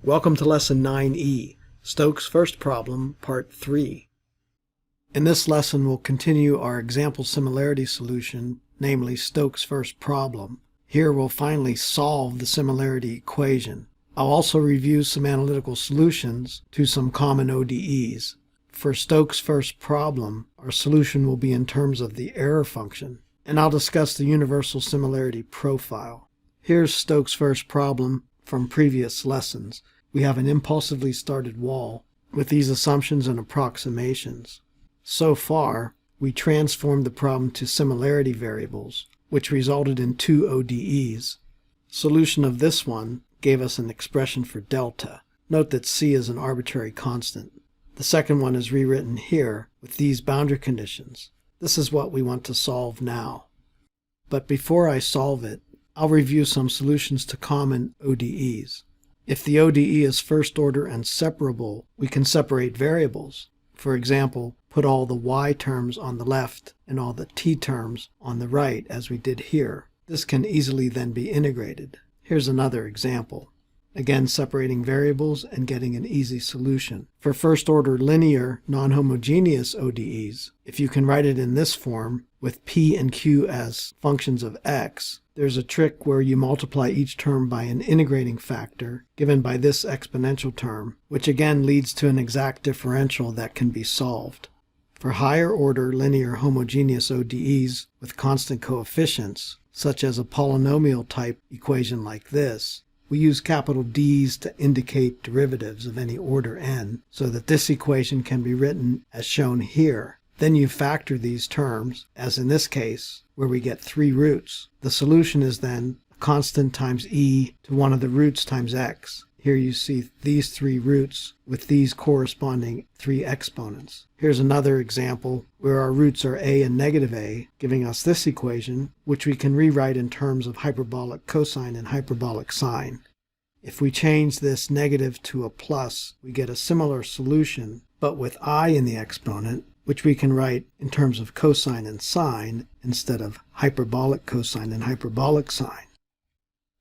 Welcome to Lesson 9E, Stokes' First Problem, Part 3. In this lesson, we'll continue our example similarity solution, namely Stokes' first problem. Here we'll finally solve the similarity equation. I'll also review some analytical solutions to some common ODEs. For Stokes' first problem, our solution will be in terms of the error function, and I'll discuss the universal similarity profile. Here's Stokes' first problem from previous lessons. We have an impulsively started wall with these assumptions and approximations. So far, we transformed the problem to similarity variables, which resulted in two ODEs. Solution of this one gave us an expression for delta. Note that C is an arbitrary constant. The second one is rewritten here with these boundary conditions. This is what we want to solve now. But before I solve it, I'll review some solutions to common ODEs. If the ODE is first order and separable, we can separate variables. For example, put all the y terms on the left and all the t terms on the right as we did here. This can easily then be integrated. Here's another example. Again, separating variables and getting an easy solution. For first order linear non-homogeneous ODEs, if you can write it in this form with p and q as functions of x, there's a trick where you multiply each term by an integrating factor given by this exponential term, which again leads to an exact differential that can be solved. For higher order linear homogeneous ODEs with constant coefficients, such as a polynomial type equation like this, we use capital D's to indicate derivatives of any order n, so that this equation can be written as shown here. Then you factor these terms, as in this case, where we get 3 roots. The solution is then a constant times e to one of the roots times x. Here you see these 3 roots with these corresponding 3 exponents. Here's another example where our roots are a and negative a, giving us this equation, which we can rewrite in terms of hyperbolic cosine and hyperbolic sine. If we change this negative to a plus, we get a similar solution, but with I in the exponent, which we can write in terms of cosine and sine instead of hyperbolic cosine and hyperbolic sine.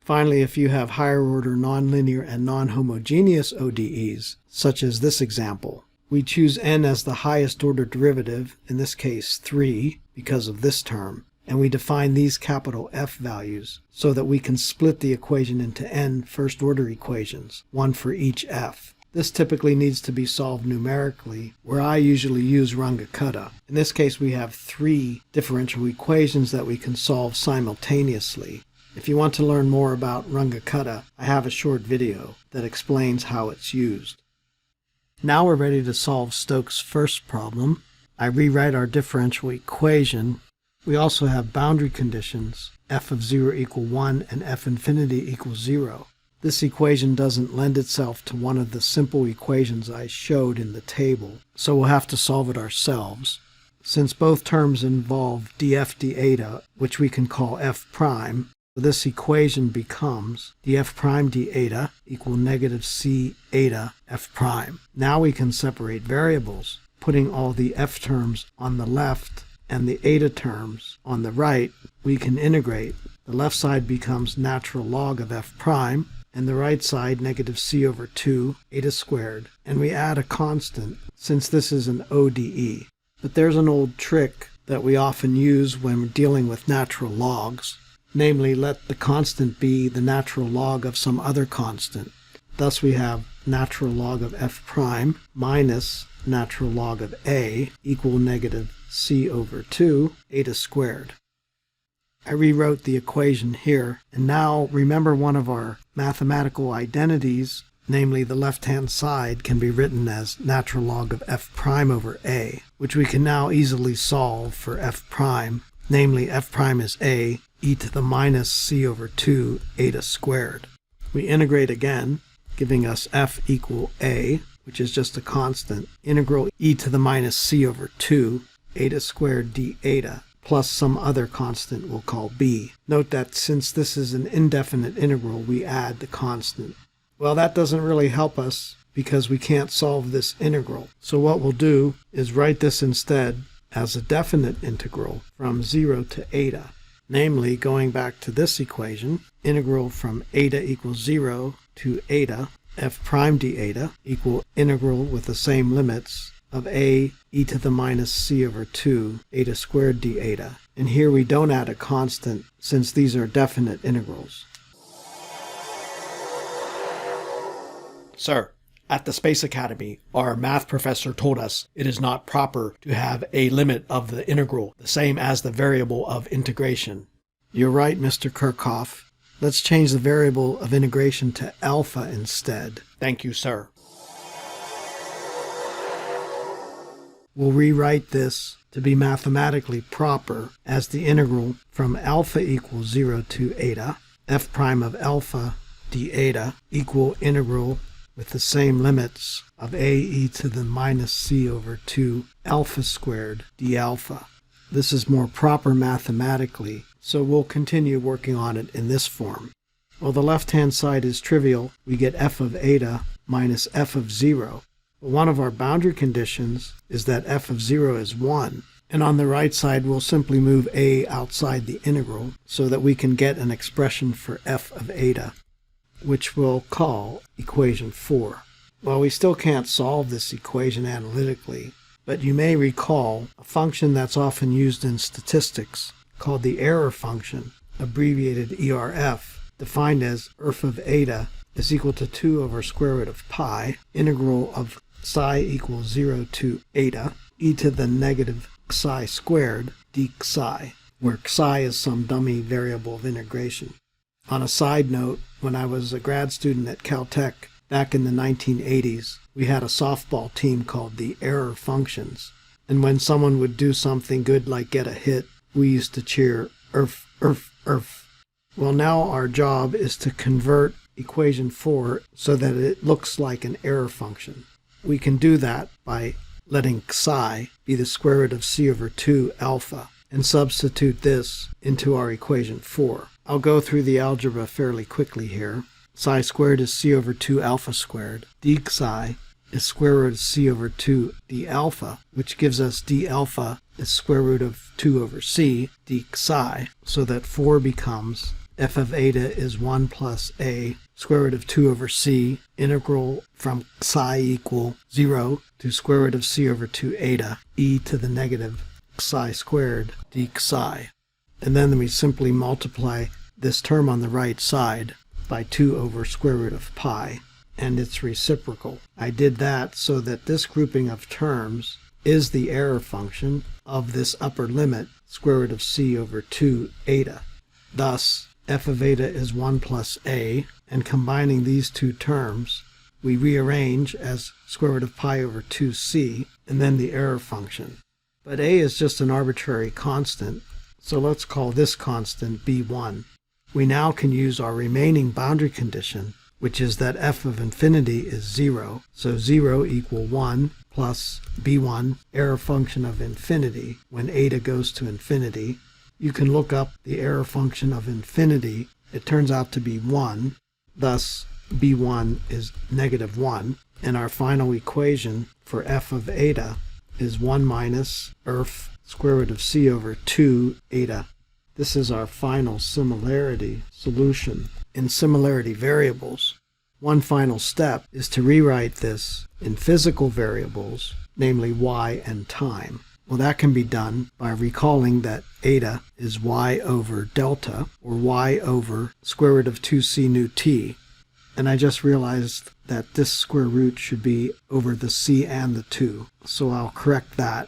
Finally, if you have higher order nonlinear and non-homogeneous ODEs, such as this example, we choose n as the highest order derivative, in this case 3, because of this term, and we define these capital F values so that we can split the equation into n first order equations, one for each f. This typically needs to be solved numerically, where I usually use Runge-Kutta. In this case, we have 3 differential equations that we can solve simultaneously. If you want to learn more about Runge-Kutta, I have a short video that explains how it's used. Now we're ready to solve Stokes' first problem. I rewrite our differential equation. We also have boundary conditions, f of 0 equal 1 and f infinity equals 0. This equation doesn't lend itself to one of the simple equations I showed in the table, so we'll have to solve it ourselves. Since both terms involve df d eta, which we can call f prime, this equation becomes df prime d eta equal negative c eta f prime. Now we can separate variables, putting all the f terms on the left and the eta terms on the right. We can integrate. The left side becomes natural log of f prime, and the right side negative c over 2 eta squared, and we add a constant since this is an ODE. But there's an old trick that we often use when we're dealing with natural logs. Namely, let the constant be the natural log of some other constant. Thus we have natural log of f prime minus natural log of a equal negative c over 2 eta squared. I rewrote the equation here, and now remember one of our mathematical identities, namely the left-hand side can be written as natural log of f prime over a, which we can now easily solve for f prime, namely f prime is a e to the minus c over 2 eta squared. We integrate again, giving us f equal a, which is just a constant, integral e to the minus c over 2 eta squared d eta, plus some other constant we'll call b. Note that since this is an indefinite integral, we add the constant. Well, that doesn't really help us because we can't solve this integral. So what we'll do is write this instead as a definite integral from 0 to eta. Namely, going back to this equation, integral from eta equals 0 to eta f prime d eta equal integral with the same limits of a e to the minus c over 2 eta squared d eta. And here we don't add a constant since these are definite integrals. Sir, at the Space Academy, our math professor told us it is not proper to have a limit of the integral, the same as the variable of integration. You're right, Mr. Kirchhoff. Let's change the variable of integration to alpha instead. Thank you, sir. We'll rewrite this to be mathematically proper as the integral from alpha equals 0 to eta, f prime of alpha d eta equal integral with the same limits of a e to the minus c over 2 alpha squared d alpha. This is more proper mathematically, so we'll continue working on it in this form. While the left-hand side is trivial, we get f of eta minus f of 0. But one of our boundary conditions is that f of 0 is 1. And on the right side, we'll simply move a outside the integral so that we can get an expression for f of eta, which we'll call equation 4. Well, we still can't solve this equation analytically, but you may recall a function that's often used in statistics called the error function, abbreviated ERF, defined as erf of eta is equal to 2 over square root of pi, integral of psi equals 0 to eta, e to the negative psi squared d psi, where psi is some dummy variable of integration. On a side note, when I was a grad student at Caltech back in the 1980s, we had a softball team called the Error Functions. And when someone would do something good like get a hit, we used to cheer, "Erf, erf, erf." Well, now our job is to convert equation 4 so that it looks like an error function. We can do that by letting psi be the square root of c over 2 alpha and substitute this into our equation 4. I'll go through the algebra fairly quickly here. Psi squared is c over 2 alpha squared. D psi is square root of c over 2 d alpha, which gives us d alpha is square root of 2 over c d psi, so that 4 becomes f of eta is 1 plus a square root of 2 over c, integral from psi equal 0 to square root of c over 2 eta, e to the negative psi squared d psi. And then we simply multiply this term on the right side by 2 over square root of pi, and its reciprocal. I did that so that this grouping of terms is the error function of this upper limit, square root of c over 2 eta. Thus, f of eta is 1 plus a, and combining these two terms, we rearrange as square root of pi over 2c, and then the error function. But a is just an arbitrary constant, so let's call this constant b1. We now can use our remaining boundary condition, which is that f of infinity is 0, so 0 equal 1 plus b1, error function of infinity, when eta goes to infinity. You can look up the error function of infinity. It turns out to be 1, thus b1 is negative 1, and our final equation for f of eta is 1 minus erf square root of c over 2 eta. This is our final similarity solution. In similarity variables, one final step is to rewrite this in physical variables, namely y and time. Well, that can be done by recalling that eta is y over delta, or y over square root of 2c nu t. And I just realized that this square root should be over the c and the 2, so I'll correct that.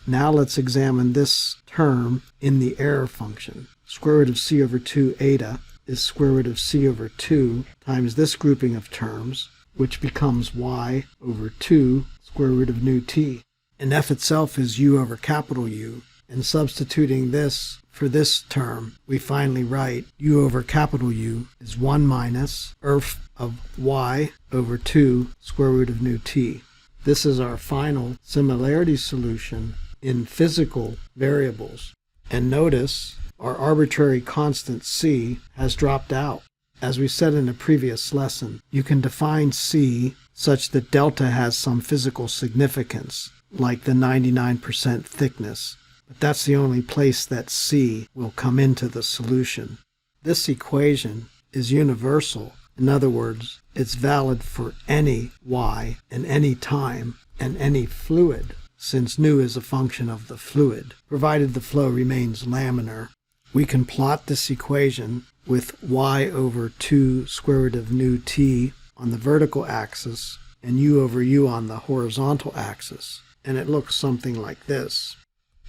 Now let's examine this term in the error function. Square root of c over 2 eta is square root of c over 2 times this grouping of terms, which becomes y over 2 square root of nu t. And f itself is u over capital U, and substituting this for this term, we finally write u over capital U is 1 minus erf of y over 2 square root of nu t. This is our final similarity solution in physical variables. And notice our arbitrary constant c has dropped out. As we said in a previous lesson, you can define c such that delta has some physical significance, like the 99% thickness, but that's the only place that c will come into the solution. This equation is universal. In other words, It's valid for any y and any time and any fluid, since nu is a function of the fluid, provided the flow remains laminar. We can plot this equation with y over 2 square root of nu t on the vertical axis and u over u on the horizontal axis, and it looks something like this.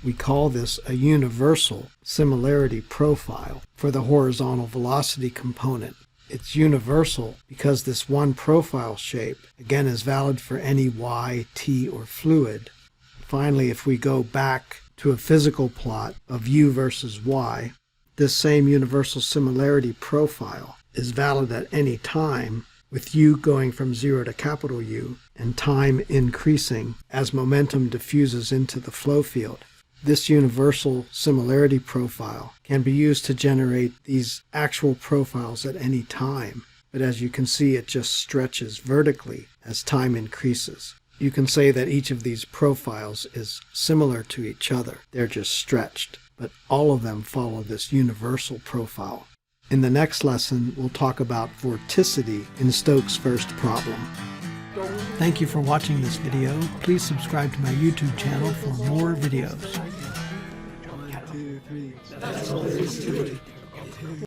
We call this a universal similarity profile for the horizontal velocity component. It's universal because this one profile shape, again, is valid for any y, t, or fluid. Finally, if we go back to a physical plot of u versus y, this same universal similarity profile is valid at any time, with u going from 0 to capital U and time increasing as momentum diffuses into the flow field. This universal similarity profile can be used to generate these actual profiles at any time, but as you can see, it just stretches vertically as time increases. You can say that each of these profiles is similar to each other. They're just stretched, but all of them follow this universal profile. In the next lesson, we'll talk about vorticity in Stokes' first problem. Thank you for watching this video. Please subscribe to my YouTube channel for more videos. 1, 2, 3.